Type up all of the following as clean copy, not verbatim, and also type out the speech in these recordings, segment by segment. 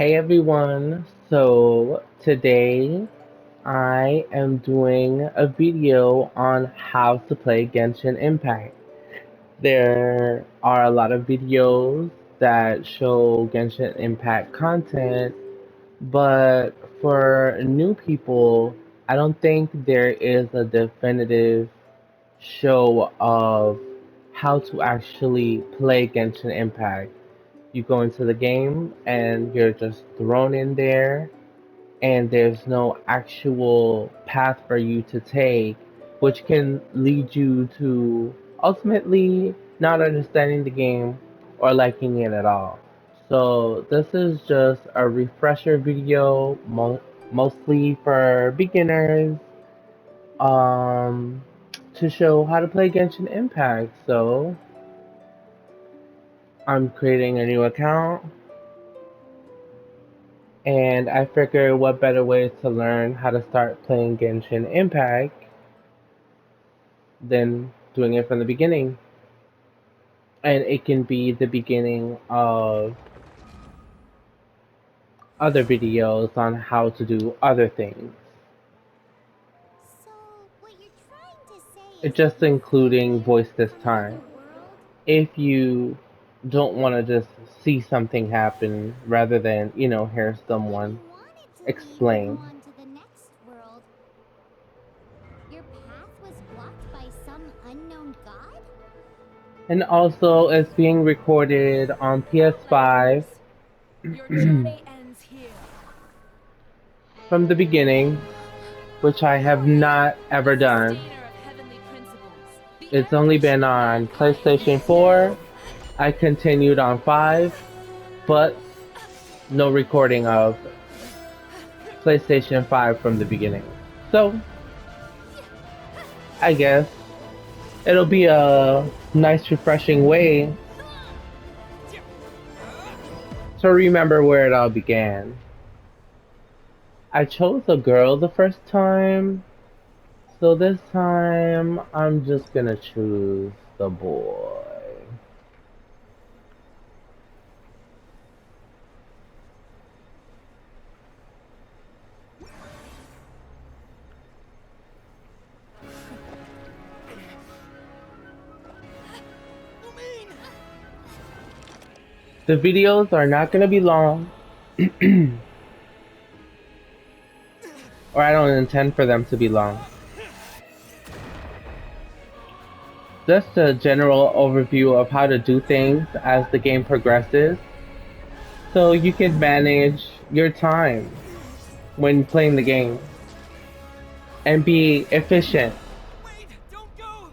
Hey everyone, so today I am doing a video on how to play Genshin Impact. There are a lot of videos that show Genshin Impact content, but for new people, I don't think there is a definitive show of how to actually play Genshin Impact. You go into the game and you're just thrown in there, and there's no actual path for you to take, which can lead you to ultimately not understanding the game or liking it at all. So, this is just a refresher video, mostly for beginners, um, to show how to play Genshin Impact. So, I'm creating a new account. And I figured what better way to learn how to start playing Genshin Impact than doing it from the beginning. And it can be the beginning of other videos on how to do other things. So, what you're trying to say It is that just you including came voice this from another time. world? If you don't want to just see something happen rather than, hear But when someone you wanted to leave and go explain. on to the next world, your path was blocked by some unknown god? And also, it's being recorded on PS5 Outlanders, your journey ends here. from the beginning, which I have What? not The ever done. sustainer of heavenly principles, the It's only been emanation of on mankind. PlayStation 4. I continued on 5, but no recording of PlayStation 5 from the beginning. So, I guess it'll be a nice, refreshing way to remember where it all began. I chose a girl the first time, so this time I'm just gonna choose the boy. The videos are not gonna be long, or I don't intend for them to be long. Just a general overview of how to do things as the game progresses, so you can manage your time when playing the game and be efficient. Wait! Don't go!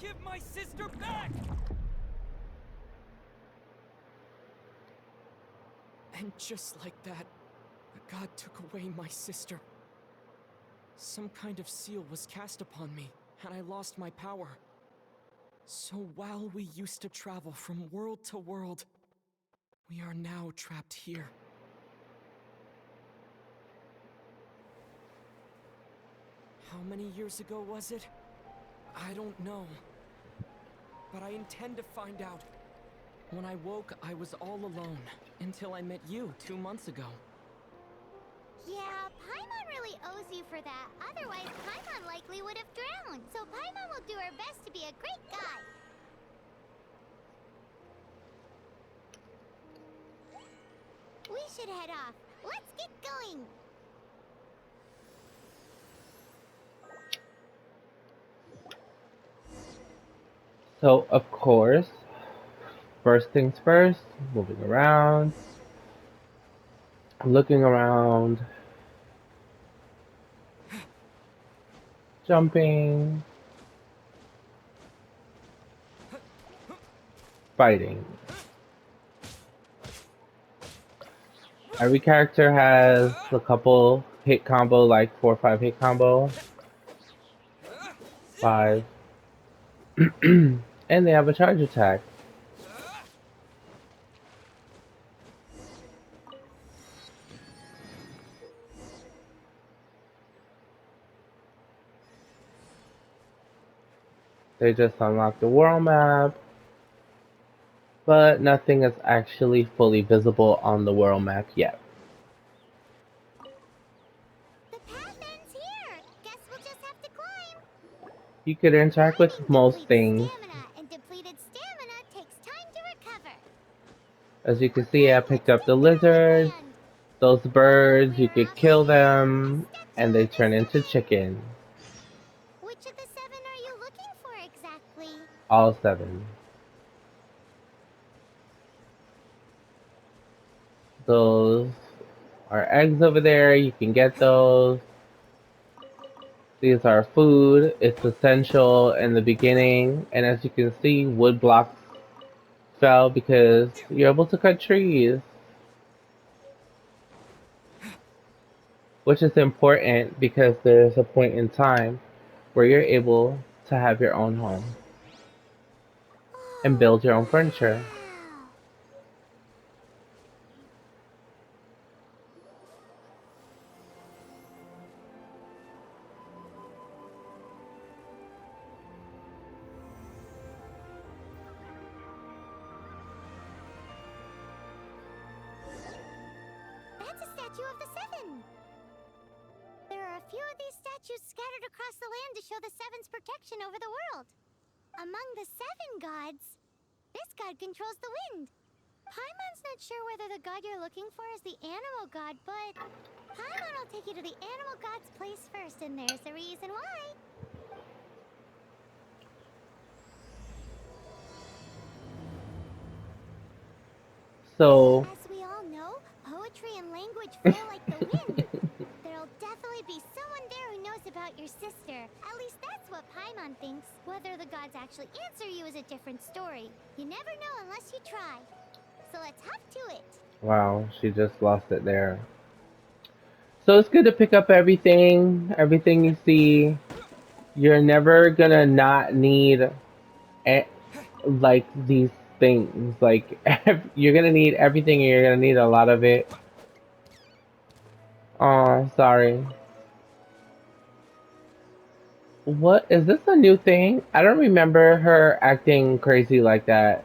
Give my sister back! And just like that, the god took away my sister. Some kind of seal was cast upon me, and I lost my power. So while we used to travel from world to world, we are now trapped here. How many years ago was it? I don't know. But I intend to find out. When I woke, I was all alone, until I met you 2 months ago. Yeah, Paimon really owes you for that. Otherwise, Paimon likely would have drowned. So Paimon will do her best to be a great guide. We should head off. Let's get going. So, of course, first things first, moving around, looking around, jumping, fighting. Every character has a couple hit combo, like 4 or 5 hit combo, 5, and they have a charge attack. They just unlocked the world map, but nothing is actually fully visible on the world map yet. You could interact with Everything most depletes things. stamina, and depleted stamina takes time to recover. As you can see, Okay, I let's picked up the take it all in lizards, hand. those birds, you We're could on the kill way to the them, and statue they of the turn into seven. chicken. Which of the seven are you looking for exactly? All seven. Those are eggs over there, you can get those. These are food, it's essential in the beginning, and as you can see, wood blocks fell because you're able to cut trees, which is important because there's a point in time where you're able to have your own home and Oh, build your own furniture. wow! That's a statue of the seven! There are a few of these statues scattered across the land to show the seven's protection over the world. Among the seven gods, this god controls the wind. Paimon's not sure whether the god you're looking for is the animal god, but Paimon will take you to the animal god's place first, and there's the reason why. So, As we all know, poetry and language flow like the wind. There'll definitely be someone there who knows about your sister. At least that's what Paimon thinks. Whether the gods actually answer you is a different story. You never know unless you try. So let's hop to it. wow, she just lost it there. So it's good to pick up everything you see. You're never gonna not need e- like these things. Like you're gonna need everything, and you're gonna need a lot of it. Oh, sorry. What is this a new thing? I don't remember her acting crazy like that.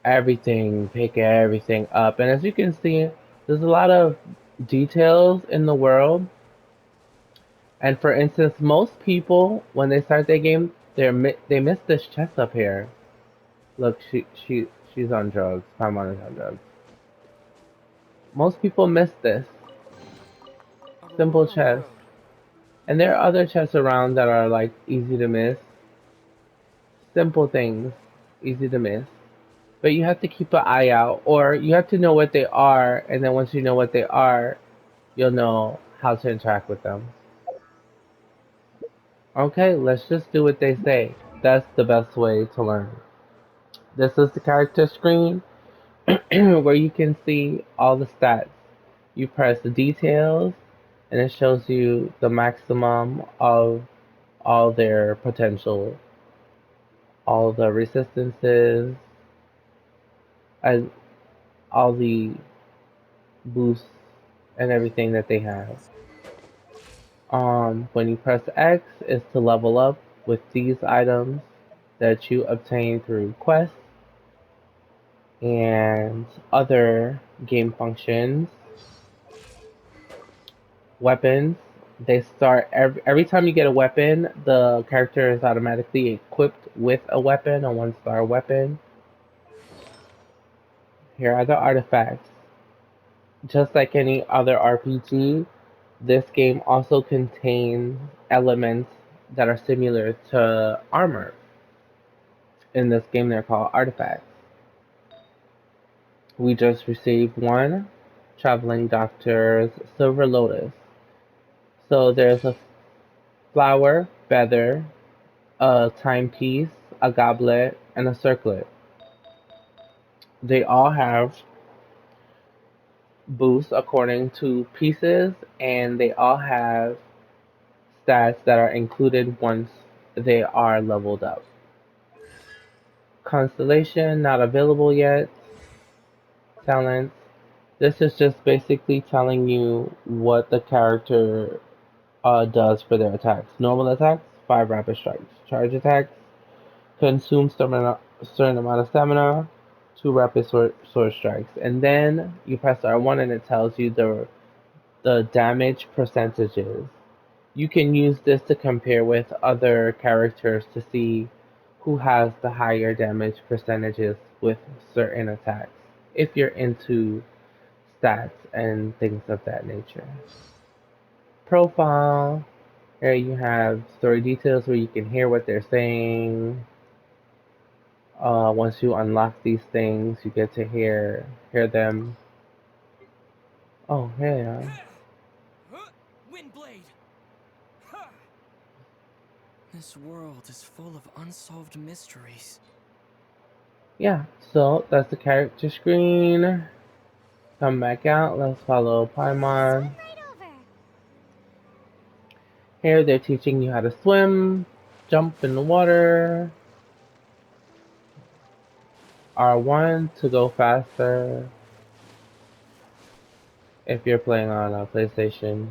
Everything, pick everything up, and as you can see, there's a lot of details in the world. And for instance, most people when they start their game, they miss this chest up here. Look, she's on drugs. Paimon is on drugs. Most people miss this simple Aurora chest, Road. and there are other chests around that are like easy to miss. Simple things, easy to miss. But you have to keep an eye out, or you have to know what they are, and then once you know what they are, you'll know how to interact with them. Okay, let's just do what they say. That's the best way to learn. This is the character screen where you can see all the stats. You press the details, and it shows you the maximum of all their potential, all the resistances, and all the boosts and everything that they have. When you press X is to level up with these items that you obtain through quests and other game functions. Weapons, they start every time you get a weapon, the character is automatically equipped with a weapon, a 1-star weapon. Here are the artifacts. Just like any other RPG, this game also contains elements that are similar to armor. In this game, they're called artifacts. We just received one, Traveling Doctor's Silver Lotus. So there's a flower, feather, a timepiece, a goblet, and a circlet. They all have boosts according to pieces, and they all have stats that are included once they are leveled up. Constellation not available yet. Talents. This is just basically telling you what the character does for their attacks. Normal attacks, 5 rapid strikes. Charge attacks, consume certain amount of stamina, 2 rapid sword strikes. And then you press R1 and it tells you the damage percentages. You can use this to compare with other characters to see who has the higher damage percentages with certain attacks, if you're into stats and things of that nature. Profile. Here you have story details where you can hear what they're saying. Once you unlock these things, you get to hear them. Oh, yeah. Windblade! This world is full of unsolved mysteries. Yeah, so that's the character screen. Come back out. Let's follow Paimon. Swim right over. Here they're teaching you how to swim, jump in the water. R1 to go faster if you're playing on a PlayStation.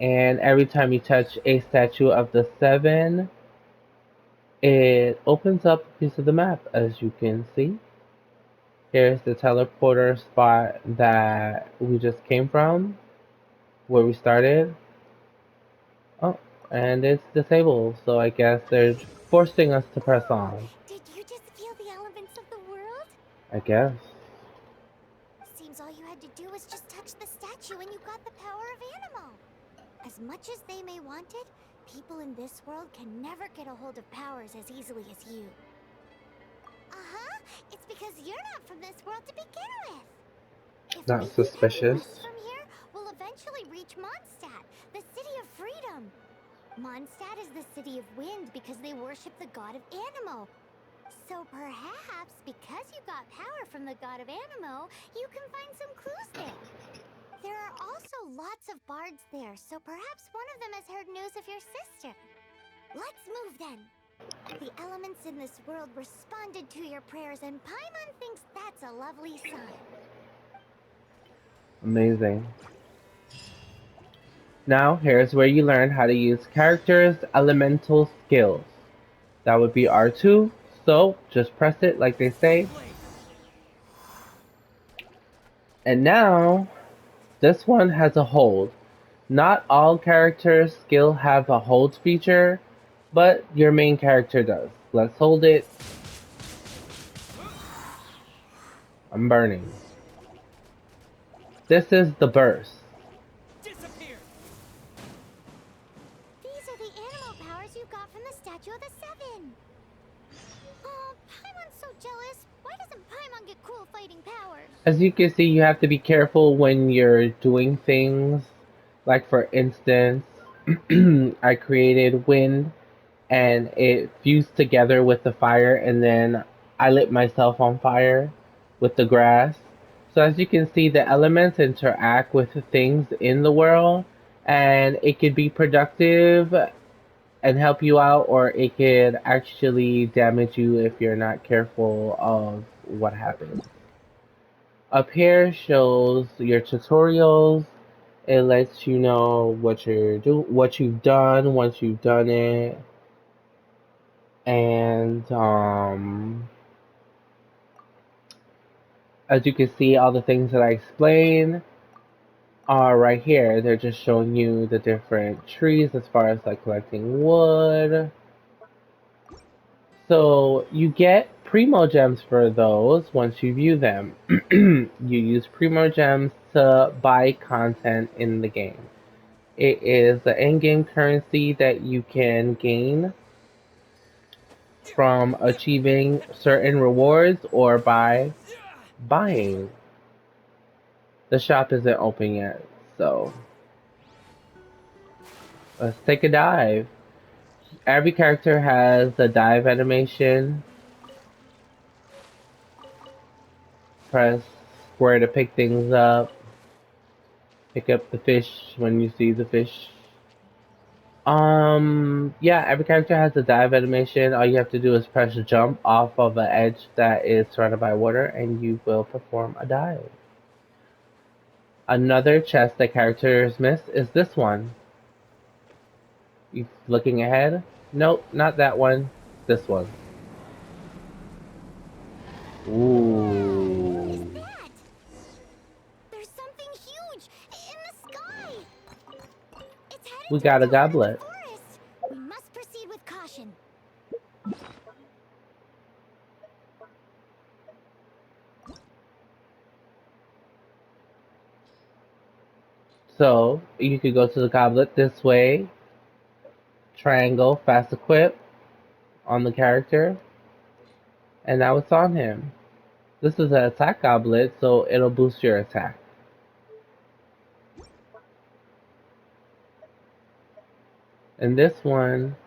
And every time you touch a statue of the seven, it opens up a piece of the map, as you can see. Here's the teleporter spot that we just came from, where we started. Oh, and it's disabled, so I guess they're forcing us to press on. Did you just feel the elements of the world? I guess. Seems all you had to do was just touch the statue and you got the power of Animo. As much as they may want it, people in this world can never get a hold of powers as easily as you. Uh-huh. It's because you're not from this world to begin with. If Not we keep heading suspicious. west from here, we'll eventually reach Mondstadt, the city of freedom. Mondstadt is the city of wind because they worship the god of Animo. So perhaps, because you got power from the god of Animo, you can find some clues there. There are also lots of bards there, so perhaps one of them has heard news of your sister. Let's move then. The elements in this world responded to your prayers, and Paimon thinks that's a lovely sign. Amazing. Now, here's where you learn how to use characters' elemental skills. That would be R2, so just press it like they say. And now, this one has a hold. Not all characters' skill have a hold feature, but your main character does. Let's hold it. I'm burning. This is the burst. Disappear! These are the animal powers you got from the Statue of the Seven. Oh, Paimon's so jealous. Why doesn't Paimon get cool fighting powers? As you can see, you have to be careful when you're doing things. Like for instance, I created wind and it fused together with the fire, and then I lit myself on fire with the grass. So as you can see, the elements interact with the things in the world, and it could be productive and help you out, or it could actually damage you if you're not careful of what happens. Up here shows your tutorials. It lets you know what you've done once you've done it, and as you can see, all the things that I explained are right here. They're just showing you the different trees as far as like collecting wood. So you get Primo Gems for those once you view them. You use Primo Gems to buy content in the game. It is the in-game currency that you can gain from achieving certain rewards or by buying. The shop isn't open yet, so let's take a dive. Every character has a dive animation. Press square to pick things up. Pick up the fish when you see the fish. Yeah, every character has a dive animation. All you have to do is press jump off of an edge that is surrounded by water, and you will perform a dive. Another chest that characters miss is this one. You looking ahead? Nope, not that one. This one. Whoa! What is Ooh. that? There's something huge in the sky! It's heading We toward got a the heart of the goblet. forest! We must proceed with caution. So you could go to the goblet this way, triangle, fast equip on the character, and now it's on him. This is an attack goblet, so it'll boost your attack. And this one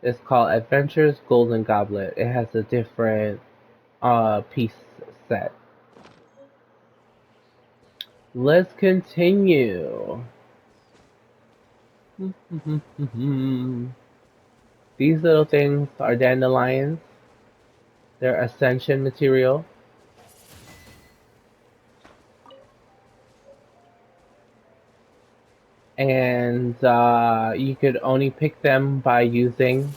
is called Adventures Golden Goblet. It has a different piece set. Let's continue. These little things are dandelions. They're ascension material. And you could only pick them by using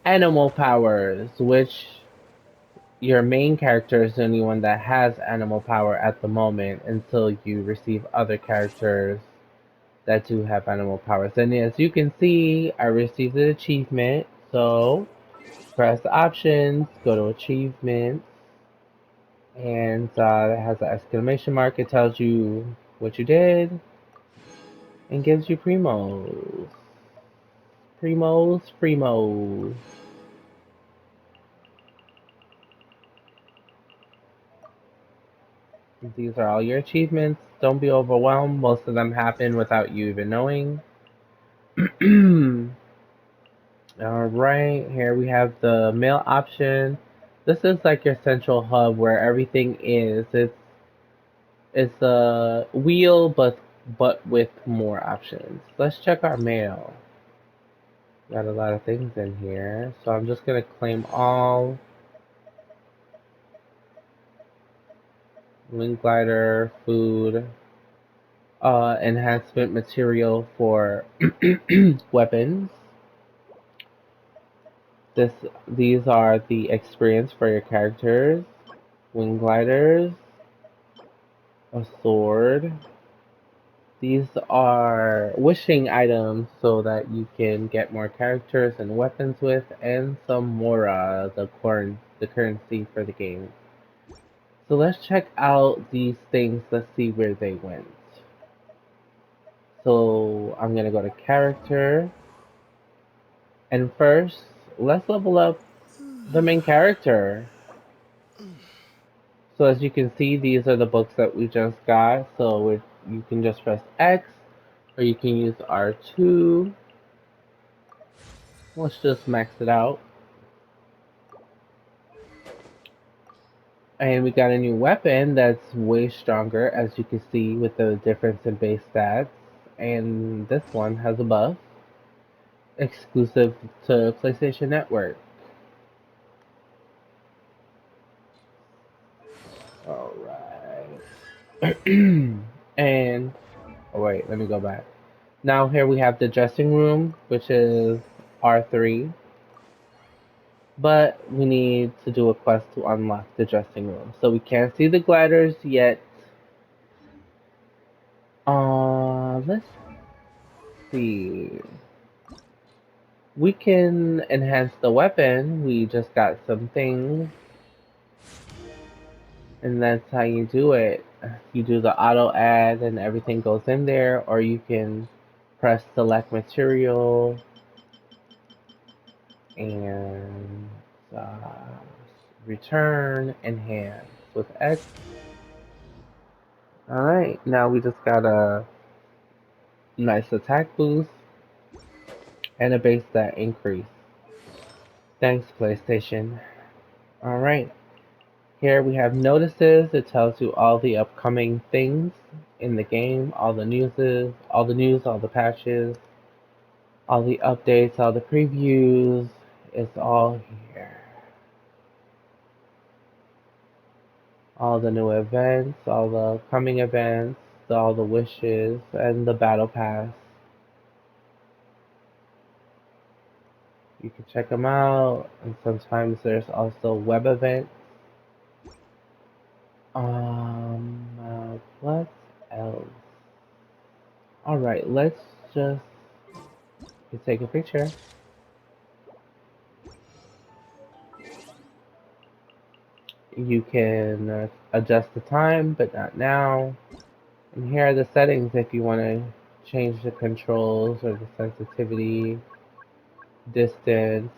animal powers, which your main character is the only one that has animal power at the moment until you receive other characters that do have animal powers. And as you can see, I received an achievement. So press options, go to achievements, and it has an exclamation mark. It tells you what you did and gives you primos. Primos. These are all your achievements. Don't be overwhelmed. Most of them happen without you even knowing. Alright, here we have the mail option. This is like your central hub where everything is. It's a wheel but with more options. Let's check our mail. Got a lot of things in here. So I'm just gonna claim all. Wing glider, food, enhancement material for weapons. This these are the experience for your characters. Wing gliders, a sword. These are wishing items so that you can get more characters and weapons with, and some mora, the currency for the game. So let's check out these things. Let's see where they went. So I'm gonna go to character, and first let's level up the main character. So as you can see, these are the books that we just got. So you can just press X, or you can use R2. Let's just max it out. And we got a new weapon that's way stronger, as you can see with the difference in base stats. And this one has a buff, exclusive to PlayStation Network. Alright. And, oh wait, let me go back. Now here we have the dressing room, which is R3. But we need to do a quest to unlock the dressing room. So we can't see the gliders yet. Let's see. We can enhance the weapon. We just got some things. And that's how you do it. You do the auto add and everything goes in there, or you can press select material and uh, return enhance with X. Alright, now we just got a nice attack boost and a base stat increase. Thanks, PlayStation. Alright, Here we have notices. It tells you all the upcoming things in the game, all the news, all the patches, all the updates, all the previews. It's all here. All the new events, all the coming events, all the wishes, and the battle pass. You can check them out, and sometimes there's also web events. What else? Alright, let's just take a picture. You can adjust the time, but not now. And here are the settings if you want to change the controls or the sensitivity, distance,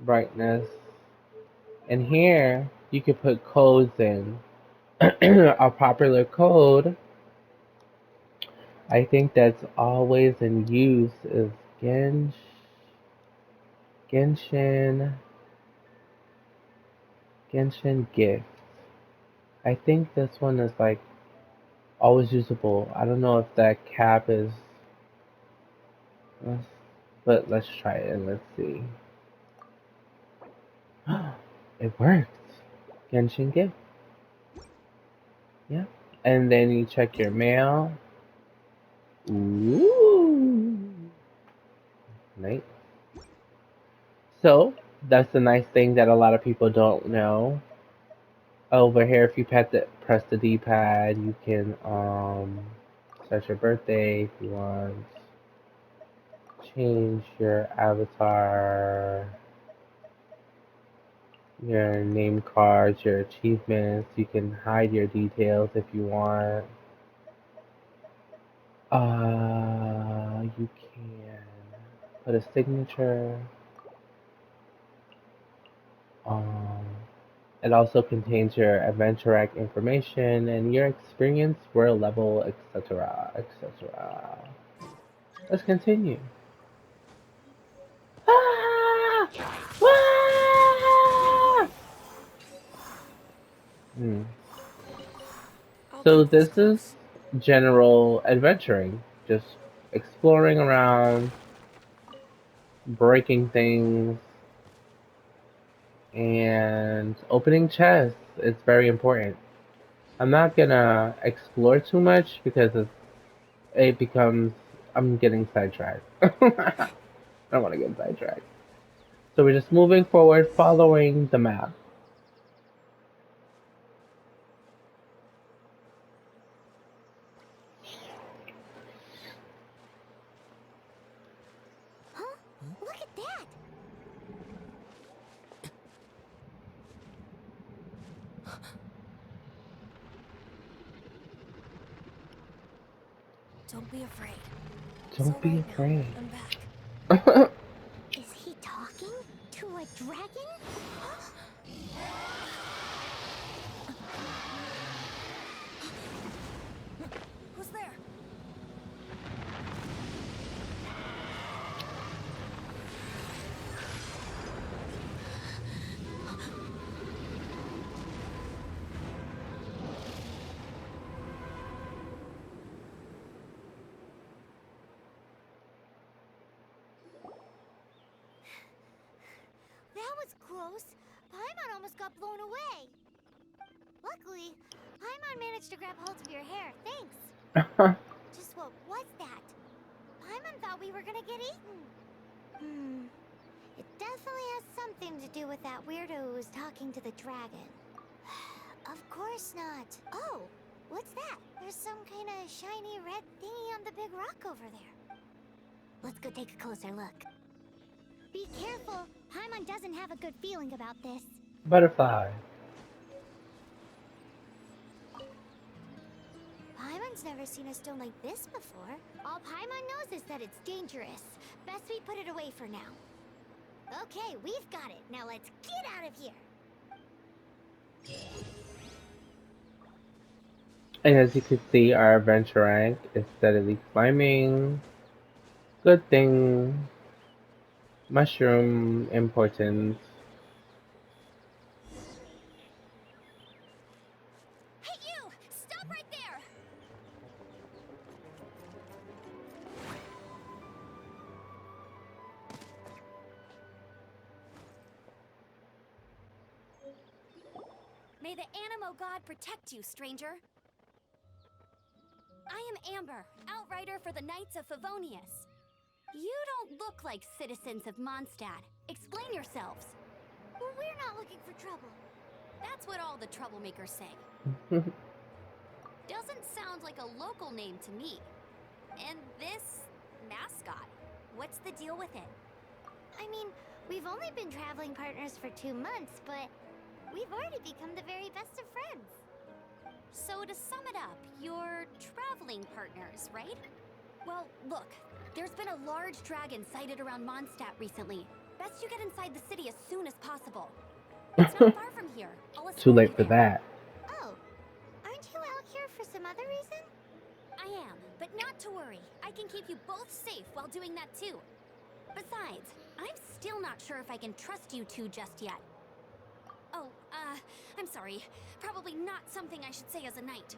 brightness. And here you can put codes in. A popular code, I think that's always in use is Genshin Genshin gift. I think this one is like always usable. I don't know if that cap is, but let's try it and let's see. It worked. Genshin gift. Yeah. And then you check your mail. Ooh. Nice. So that's the nice thing that a lot of people don't know. Over here, if you press the D-pad, you can set your birthday if you want. Change your avatar, your name cards, your achievements. You can hide your details if you want. You can put a signature. Um, it also contains your adventure act information and your experience, world level, etc., etc. Let's continue. Ah! Ah! Hmm. I'll So keep this this is close. general adventuring, just exploring around, breaking things, and opening chests. It's very important. I'm not gonna explore too much because it becomes I'm getting sidetracked. I don't want to get sidetracked. So we're just moving forward, following the map. Huh? Look at that! Don't be afraid. It's Don't all be right now. afraid. I'm back. Is he talking to a dragon? Who's there? That was close. Paimon almost got blown away. Luckily, Paimon managed to grab hold of your hair. Thanks. Just what was that? Paimon thought we were gonna get eaten. It definitely has something to do with that weirdo who was talking to the dragon. Of course not. Oh, what's that? There's some kind of shiny red thingy on the big rock over there. Let's go take a closer look. Be careful. Paimon doesn't have a good feeling about this. Butterfly. Paimon's never seen a stone like this before. All Paimon knows is that it's dangerous. Best we put it away for now. Okay, we've got it. Now let's get out of here. And as you can see, our adventure rank is steadily climbing. Good thing. Mushroom importance. May the Animo God protect you, stranger. I am Amber, outrider for the Knights of Favonius. You don't look like citizens of Mondstadt. Explain yourselves. We're not looking for trouble. That's what all the troublemakers say. Doesn't sound like a local name to me. And this mascot, what's the deal with it? I mean, we've only been traveling partners for 2 months, but we've already become the very best of friends. So to sum it up, you're traveling partners, right? Well, look, there's been a large dragon sighted around Mondstadt recently. Best you get inside the city as soon as possible. It's not far from here. I'll Too escort late you for there. that. Oh, aren't you out here for some other reason? I am, but not to worry. I can keep you both safe while doing that too. Besides, I'm still not sure if I can trust you two just yet. Oh, I'm sorry. Probably not something I should say as a knight.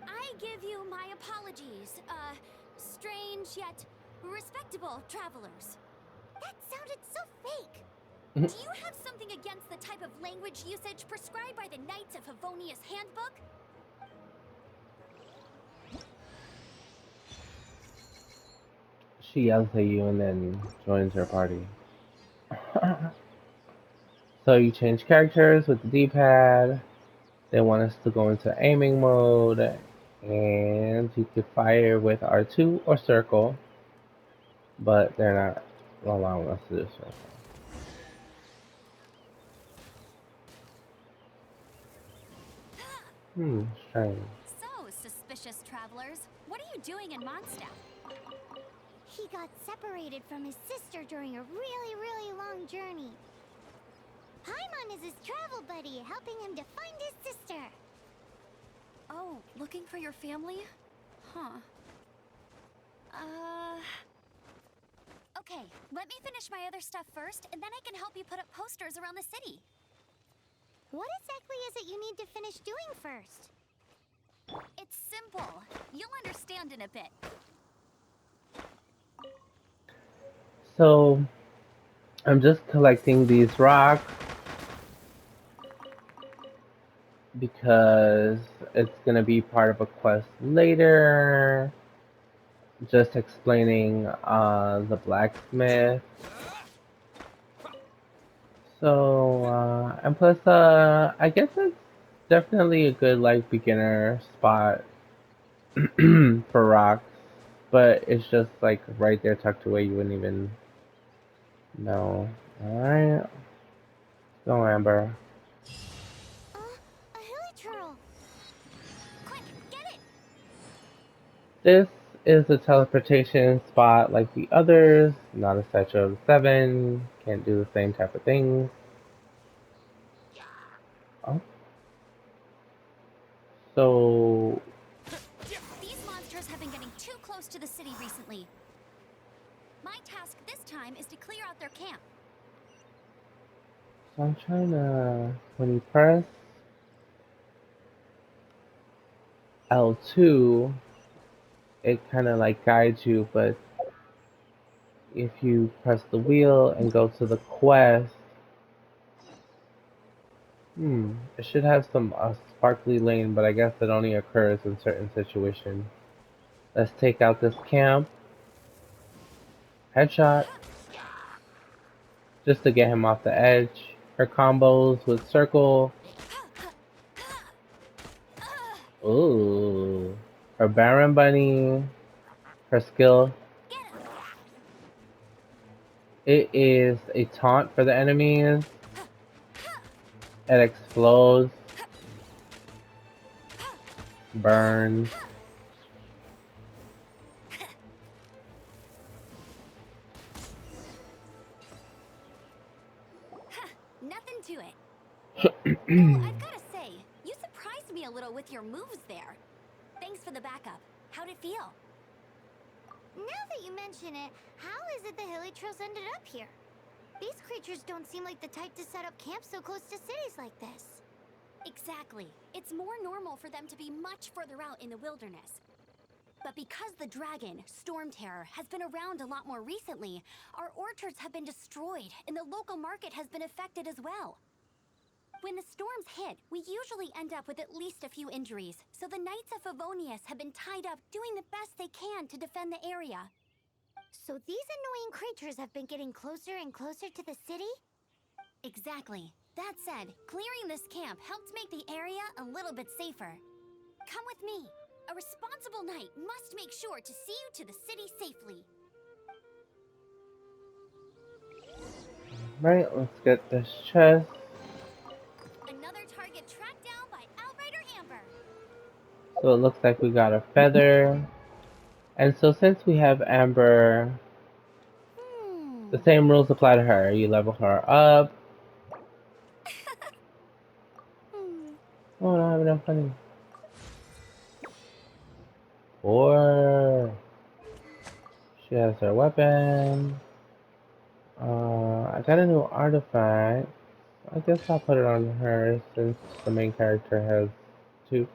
I give you my apologies, strange yet respectable travelers. That sounded so fake. Do you have something against the type of language usage prescribed by the Knights of Favonius Handbook? She yells at you and then joins your party. So you change characters with the D-pad. They want us to go into aiming mode, and you could fire with R2 or circle, but they're not allowing us to do circle. Strange. So, suspicious travelers, what are you doing in Mondstadt? He got separated from his sister during a really, really long journey. Paimon is his travel buddy, helping him to find his sister. Oh, looking for your family? Huh. Okay, let me finish my other stuff first, and then I can help you put up posters around the city. What exactly is it you need to finish doing first? It's simple. You'll understand in a bit. So I'm just collecting these rocks because it's gonna be part of a quest later. Just explaining the blacksmith. So and plus I guess it's definitely a good like beginner spot for rocks, but it's just like right there tucked away. You wouldn't even know. All right, go Amber. A hilly turtle. Quick, get it! This is a teleportation spot like the others. Not a Statue of the Seven. Can't do the same type of things. Oh. So These monsters have been getting too close to the city recently. My task this time is to clear out their camp. I'm trying to, when you press L2, it kind of like guides you, but if you press the wheel and go to the quest, it should have some sparkly lane, but I guess it only occurs in certain situations. Let's take out this camp. Headshot. Just to get him off the edge. Her combos with circle. Ooh. Her Baron Bunny. Her skill. It is a taunt for the enemies. It explodes. Burns. Nothing to it. Though I've gotta say, you surprised me a little with your moves there. Thanks for the backup. How'd it feel? Now that you mention it, how is it the hilly trails ended up here? These creatures don't seem like the type to set up camp so close to cities like this. Exactly. It's more normal for them to be much further out in the wilderness. But because the dragon, Storm Terror, has been around a lot more recently, our orchards have been destroyed and the local market has been affected as well. When the storms hit, we usually end up with at least a few injuries, so the Knights of Favonius have been tied up doing the best they can to defend the area. So these annoying creatures have been getting closer and closer to the city? Exactly. That said, clearing this camp helped make the area a little bit safer. Come with me. A responsible knight must make sure to see you to the city safely. Right, let's get this chest. Another target tracked down by Outrider Amber. So it looks like we got a feather. And so since we have Amber, the same rules apply to her. You level her up. Oh, I don't have enough money. Or she has her weapon. I got a new artifact. I guess I'll put it on her since the main character has two.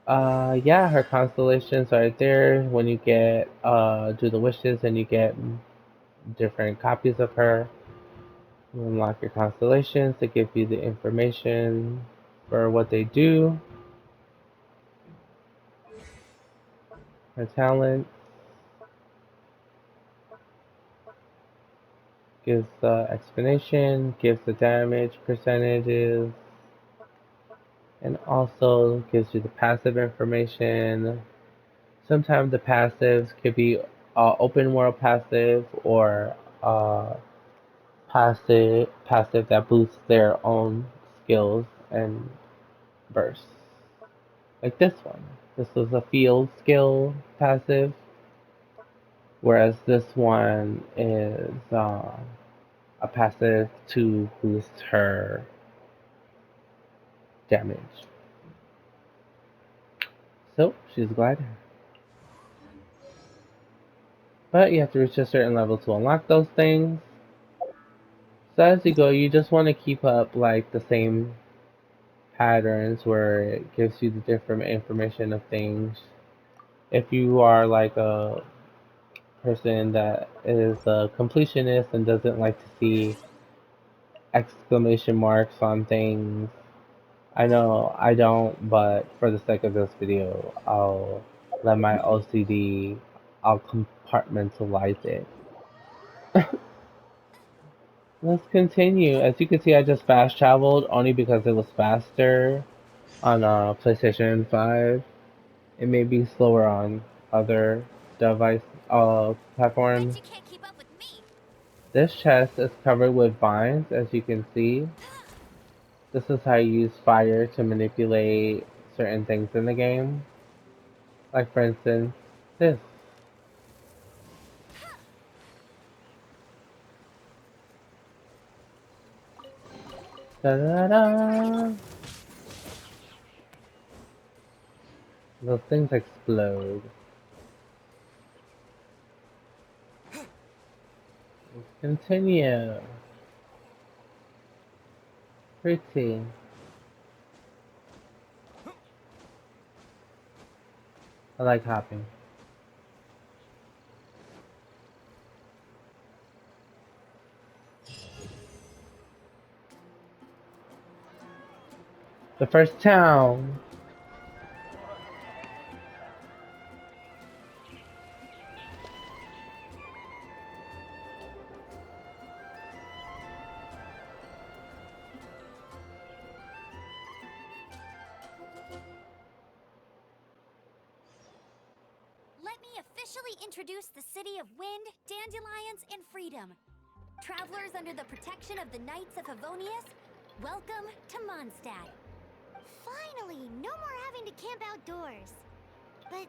Yeah, her constellations are right there. When you get, do the wishes and you get different copies of her, you unlock your constellations to give you the information for what they do. Her talent gives the explanation, gives the damage percentages, and also gives you the passive information. Sometimes the passives could be open world passive or passive that boosts their own skills and bursts. Like this one. This was a field skill passive, whereas this one is a passive to boost her damage. So she's a glider. But you have to reach a certain level to unlock those things. So as you go, you just want to keep up like the same patterns where it gives you the different information of things. If you are like a person that is a completionist and doesn't like to see exclamation marks on things, I know I don't, but for the sake of this video, I'll let my OCD, I'll compartmentalize it. Let's continue. As you can see, I just fast traveled only because it was faster on PlayStation 5. It may be slower on other device platforms. Bet you can't keep up with me. This chest is covered with vines, as you can see. This is how you use fire to manipulate certain things in the game. Like for instance, this. Da da Another target. da. Those things explode. Let's continue. Pretty. I like hopping. The first town. Let me officially introduce the city of wind, dandelions, and freedom. Travelers under the protection of the Knights of Favonius, welcome to Mondstadt. Finally, no more having to camp outdoors. But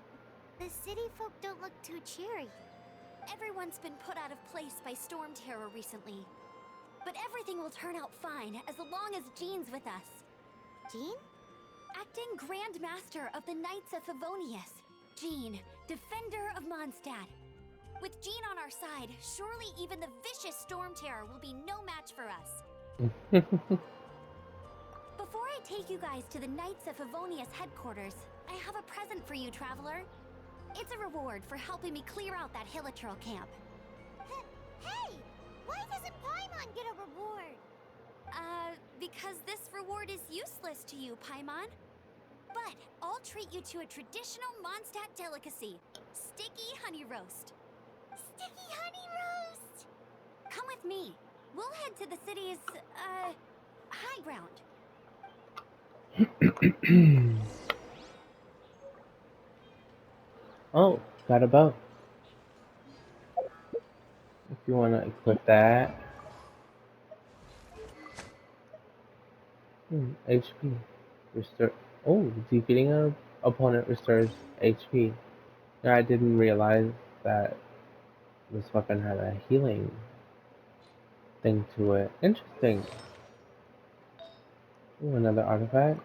the city folk don't look too cheery. Everyone's been put out of place by storm terror recently. But everything will turn out fine as long as Jean's with us. Jean? Acting Grand Master of the Knights of Favonius. Jean, Defender of Mondstadt. With Jean on our side, surely even the vicious storm terror will be no match for us. Before I take you guys to the Knights of Favonius headquarters, I have a present for you, traveler. It's a reward for helping me clear out that Hilichurl camp. Hey! Why doesn't Paimon get a because this reward is useless to you, Paimon. But I'll treat you to a traditional Mondstadt delicacy, sticky honey roast. Sticky honey roast! Come with me. We'll head to the city's, high ground. Oh, got a bow. If you want to equip that. HP. Restore. Oh, defeating an opponent restores HP. Yeah, I didn't realize that this weapon had a healing thing to it. Interesting. Ooh, another artifact.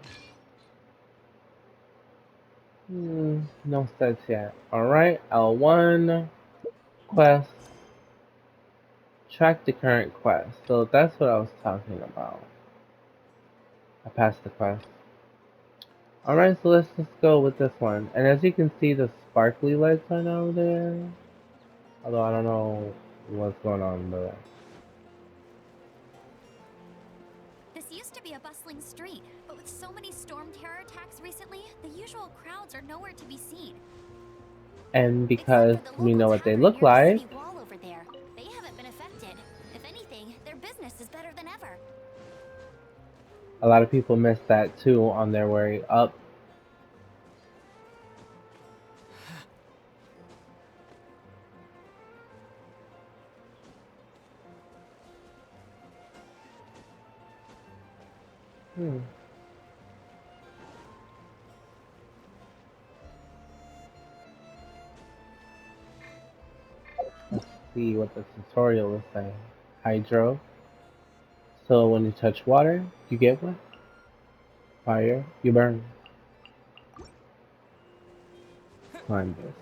No stats yet. Alright, L1 quest. Track the current quest. So that's what I was talking about. I passed the quest. Alright, so let's just go with this one. And as you can see, the sparkly lights are now there. Although I don't know what's going on with that. This used to be a bustling street, but with so many storm terror attacks recently, the usual crowds are nowhere to be seen. And Except because for the we local know what they tavern look near the like, city wall over there. They haven't been affected. If anything, their business is better than ever. a lot of people miss that too on their way up. Let's see what the tutorial is saying. Hydro. So when you touch water, you get wet. Fire, you burn. Climb this.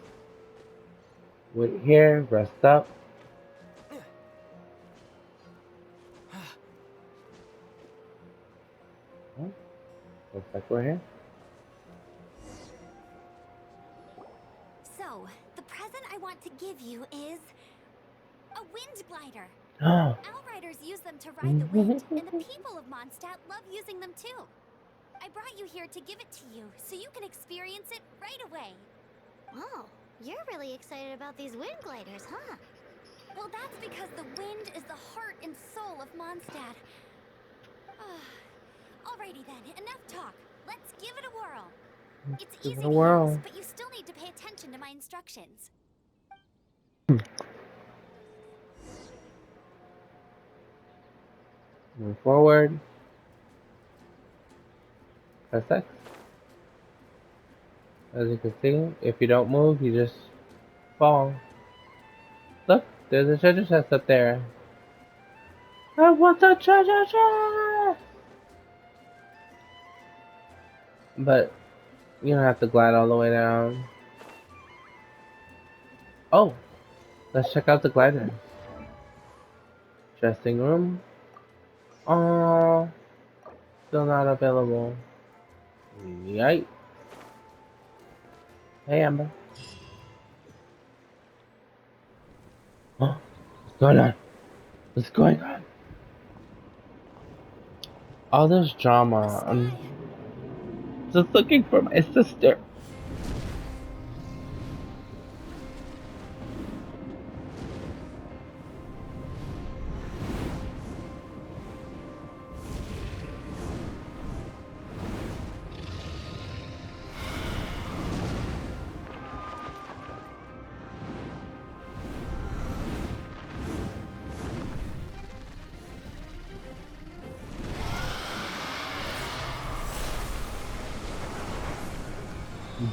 Wait here, rest up. Oh, looks like we're here. So, the present I want to give you is a wind glider. Oh, Outriders use them to ride the wind, and the people of Mondstadt love using them too. I brought you here to give it to you, so you can experience it right away. Oh, you're really excited about these wind gliders, huh? Well, that's because the wind is the heart and soul of Mondstadt. Alrighty then, enough talk. Let's give it a whirl. It's give easy it a to use, whirl. but you still need to pay attention to my instructions. Move forward. Press X. As you can see, if you don't move, you just fall. Look, there's a treasure chest up there. I want the treasure chest! But you don't have to glide all the way down. Oh, let's check out the glider. Dressing room. Oh, still not available. Yikes. Hey, Amber. Oh, what's going on? What's going on? All this drama. I'm just looking for my sister.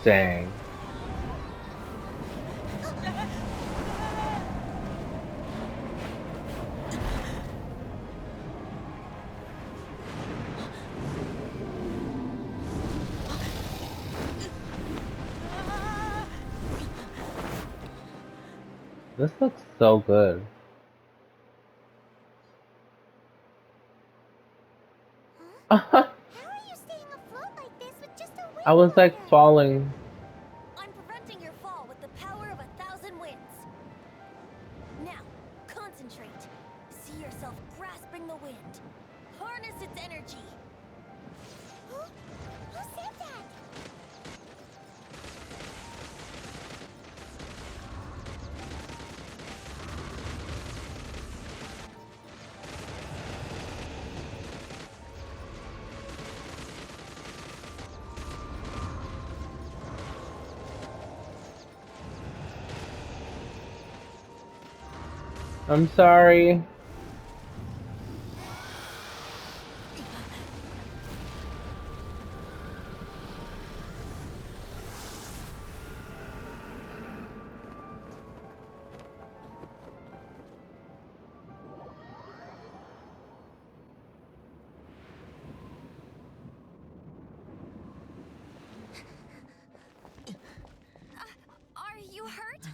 Dang. This looks so good. Huh? I How are you staying afloat like this with just a wind was like glider? falling. I'm preventing your fall with the power of 1,000 winds. Now, concentrate. See yourself grasping the wind. Harness its energy. Who said that? I'm sorry. Are you hurt?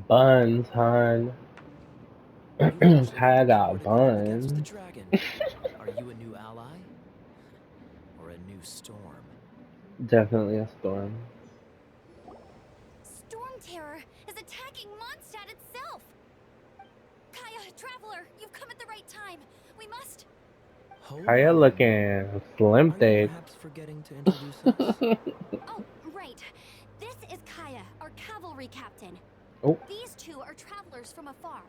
Buns, hon. You actually had Kaya the power got to go up against the buns. dragon. Are you a new ally? Or a new storm? Definitely a storm. Storm Terror is attacking Mondstadt itself! Kaya, Traveler, you've come at the right time. We must... Hold Kaya on, Ember. looking slim Are you thick. perhaps forgetting to introduce us? Oh, right. This is Kaya, our cavalry captain. Oh, These two are travelers from afar.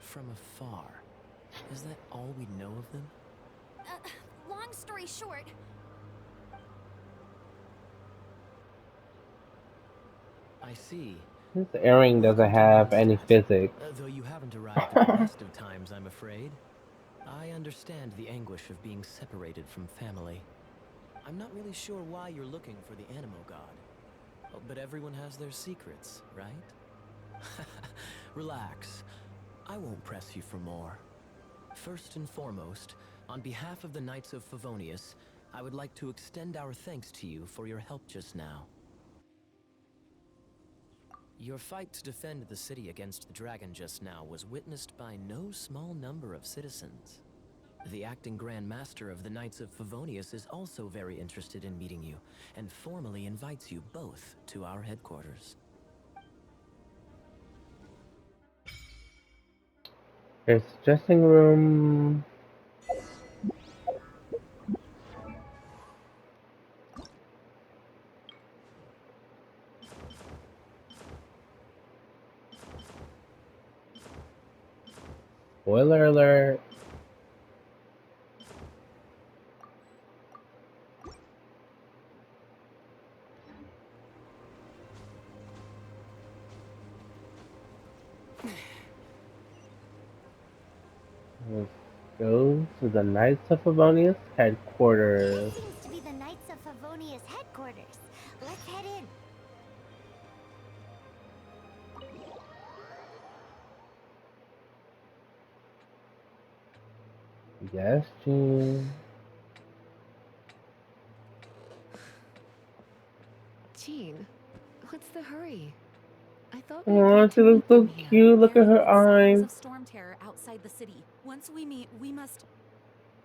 From afar. Is that all we know of them? Long story short, I see. this earring doesn't Welcome to have any Mondstadt. physics. Though you haven't arrived at the best of times, I'm afraid. I understand the anguish of being separated from family. I'm not really sure why you're looking for the Animo God. Oh, but everyone has their secrets, right? Relax. I won't press you for more. First and foremost, on behalf of the Knights of Favonius, I would like to extend our thanks to you for your help just now. Your fight to defend the city against the dragon just now was witnessed by no small number of citizens. The acting Grand Master of the Knights of Favonius is also very interested in meeting you, and formally invites you both to our headquarters. There's a dressing room. Spoiler alert. Let's go to the Knights of Favonius headquarters. This seems to be the Knights of Favonius headquarters. Let's head in. Yes, Jean. Jean, what's the hurry? I thought we Oh, agreed she to looks meet so them here. cute. Look There at have her been sightings eyes. of storm terror outside the city. Once we meet, we must...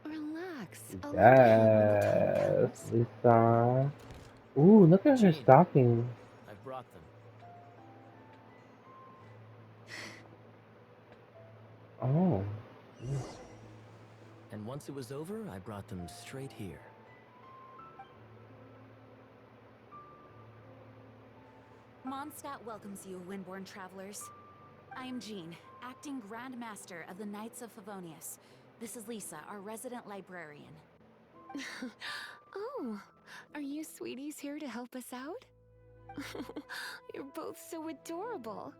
Relax. I'll lend a hand when the time Yes, comes. Lisa. Ooh, look at her Jean, stocking. I've brought them. Oh. And once it was over, I brought them straight here. Mondstadt welcomes you, Windborn travelers. I am Jean, acting Grand Master of the Knights of Favonius. This is Lisa, our resident librarian. Oh, are you sweeties here to help us out? You're both so adorable.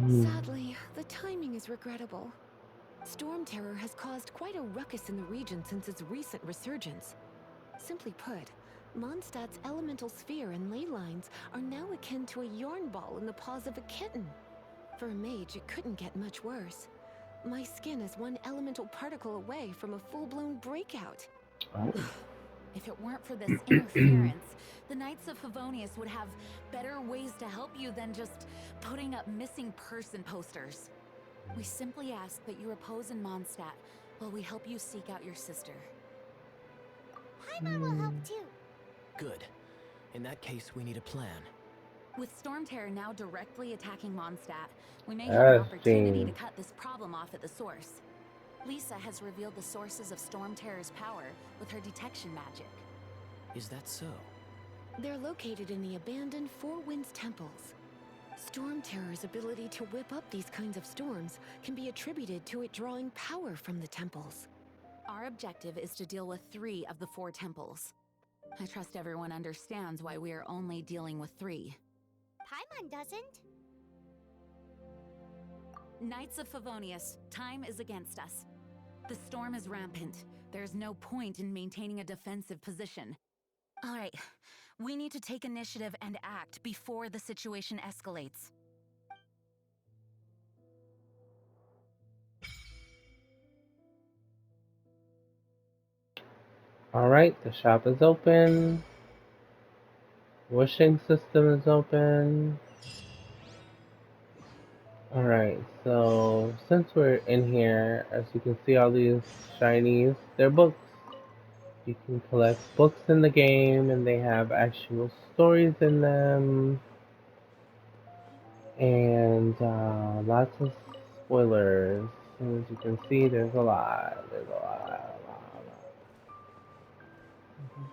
Sadly, the timing is regrettable. Storm Terror has caused quite a ruckus in the region since its recent resurgence. Simply put, Mondstadt's elemental sphere and ley lines are now akin to a yarn ball in the paws of a kitten. For a mage, it couldn't get much worse. My skin is one elemental particle away from a full-blown breakout. Oh. If it weren't for this interference, the Knights of Favonius would have better ways to help you than just putting up missing person posters. We simply ask that you repose in Mondstadt while we help you seek out your sister. Paimon will help too. Good. In that case, we need a plan. With Storm Terror now directly attacking Mondstadt, we may have an That's opportunity to Gene. cut this problem off at the source. Lisa has revealed the sources of Storm Terror's power with her detection magic. Is that so? They're located in the abandoned Four Winds temples. Storm Terror's ability to whip up these kinds of storms can be attributed to it drawing power from the temples. Our objective is to deal with 3 of the 4 temples. I trust everyone understands why we are only dealing with 3. Paimon doesn't. Knights of Favonius, time is against us. The storm is rampant. There's no point in maintaining a defensive position. All right, we need to take initiative and act before the situation escalates. Alright, the shop is open. Wishing system is open. Alright, so since we're in here, as you can see all these shinies, they're books. You can collect books in the game and they have actual stories in them. And lots of spoilers. As you can see, there's a lot. There's a lot.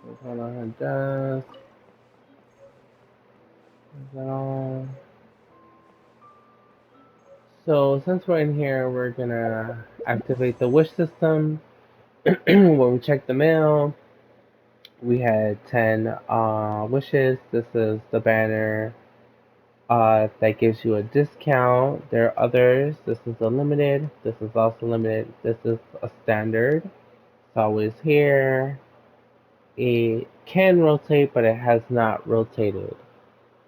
There's one on her desk. Is that all? So since we're in here, we're gonna activate the wish system. When we check the mail, we had 10 wishes. This is the banner that gives you a discount. There are others. This is a limited. This is also limited. This is a standard. It's always here. It can rotate, but it has not rotated.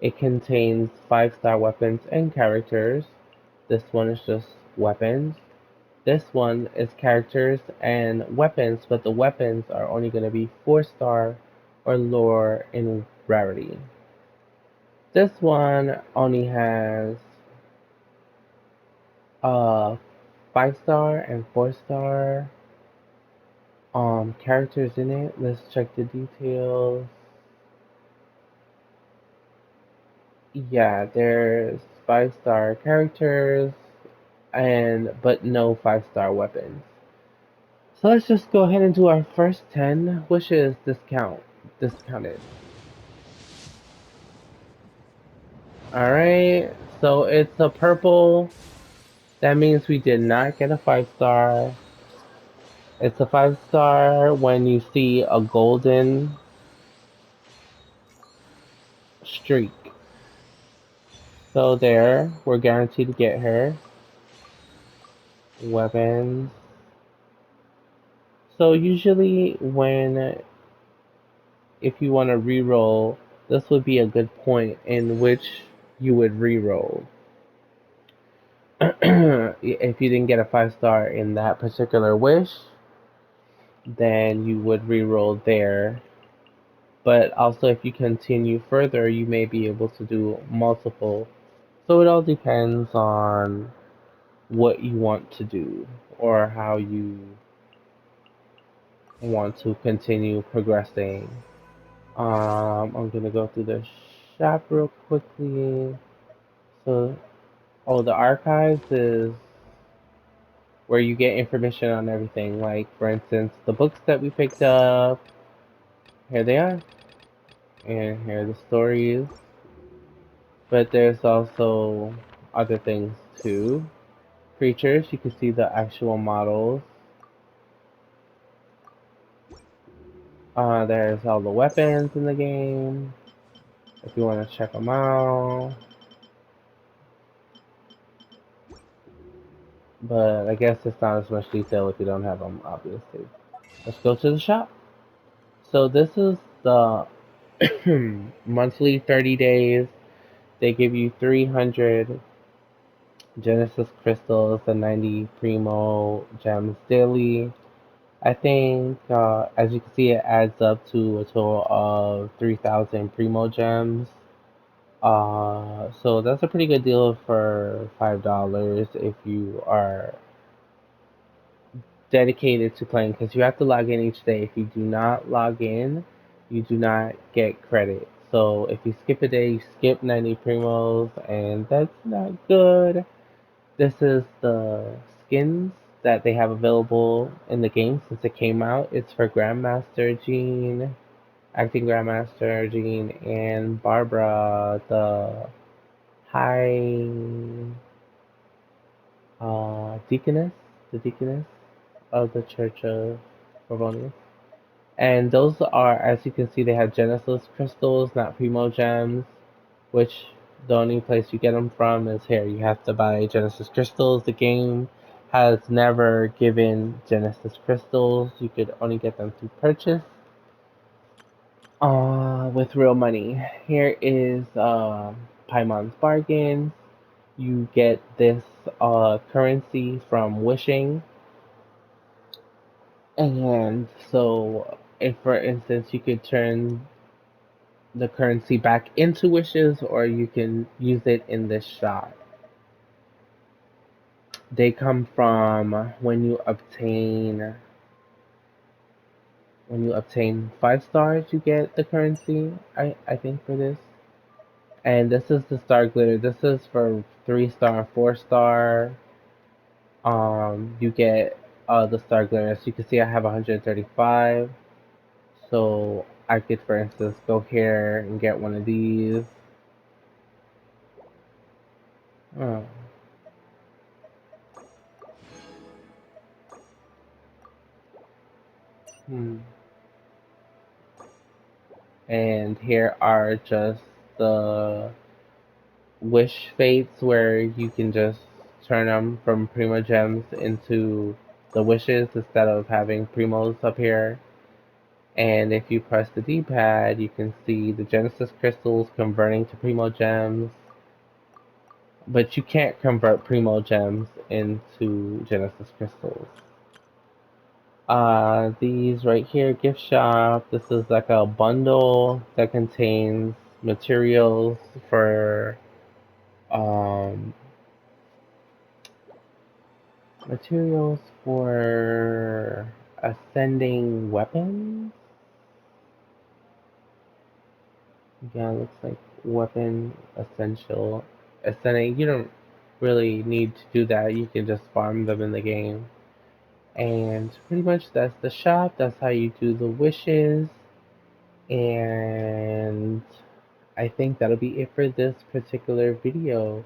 It contains 5-star weapons and characters. This one is just weapons. This one is characters and weapons, but the weapons are only going to be 4-star or lower in rarity. This one only has 5-star and 4-star characters in it. Let's check the details. Yeah, there's 5-star characters and but no 5-star weapons. So let's just go ahead and do our first 10 wishes discounted. Alright, so it's a purple. That means we did not get a 5-star. It's a 5-star when you see a golden streak. So there, we're guaranteed to get her. Weapons. So usually if you want to re-roll, this would be a good point in which you would re-roll. If you didn't get a 5-star in that particular wish, then you would re-roll there. But also if you continue further, you may be able to do multiple. So it all depends on what you want to do or how you want to continue progressing. I'm gonna go through the shop real quickly. So, the archives is where you get information on everything. Like, for instance, the books that we picked up. Here they are, and here are the stories. But there's also other things too. Creatures, you can see the actual models. There's all the weapons in the game. If you want to check them out. But I guess it's not as much detail if you don't have them, obviously. Let's go to the shop. So this is the monthly 30 days. They give you 300 Genesis crystals and 90 Primo gems daily. I think, as you can see, it adds up to a total of 3,000 Primo gems. So that's a pretty good deal for $5 if you are dedicated to playing because you have to log in each day. If you do not log in, you do not get credits. So if you skip a day, you skip 90 primos, and that's not good. This is the skins that they have available in the game since it came out. It's for Grandmaster Jean, Acting Grandmaster Jean, and Barbara, the High Deaconess, the Deaconess of the Church of Favonius. And those are, as you can see, they have Genesis crystals, not Primo gems, which the only place you get them from is here. You have to buy Genesis crystals. The game has never given Genesis crystals. You could only get them through purchase with real money. Here is Paimon's Bargains. You get this currency from wishing. And so, if for instance, you could turn the currency back into wishes, or you can use it in this shop. They come from when you obtain 5 stars, you get the currency. I think for this, and this is the star glitter. This is for 3 star, 4 star. You get the star glitter. As you can see, I have 135. So I could, for instance, go here and get one of these. Oh. Hmm. And here are just the wish fates where you can just turn them from primo gems into the wishes instead of having primos up here. And if you press the D-pad, you can see the Genesis crystals converting to primo gems. But you can't convert primo gems into Genesis crystals. These right here, gift shop. This is like a bundle that contains materials for um, materials for ascending weapons. Yeah, looks like weapon essential. Ascending. You don't really need to do that. You can just farm them in the game. And pretty much that's the shop. That's how you do the wishes. And I think that'll be it for this particular video.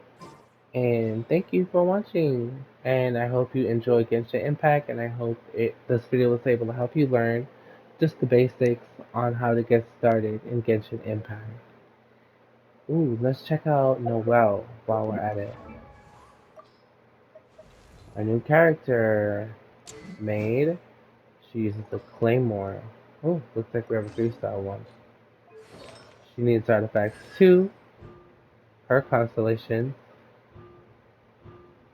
And thank you for watching. And I hope you enjoy Genshin Impact. And I hope this video was able to help you learn just the basics on how to get started in Genshin Impact. Ooh, let's check out Noelle while we're at it. A new character made. She uses the Claymore. Oh, looks like we have a 3-star one. She needs artifacts too. Her constellation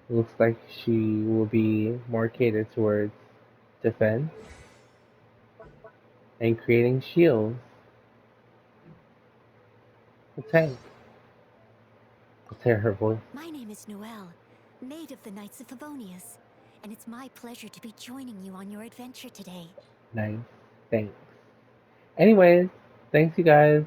looks like she will be more catered towards defense and creating shields. A tank. Let's hear her voice. My name is Noelle, maid of the Knights of Favonius, and it's my pleasure to be joining you on your adventure today. Nice. Thanks. Anyways, thanks you guys.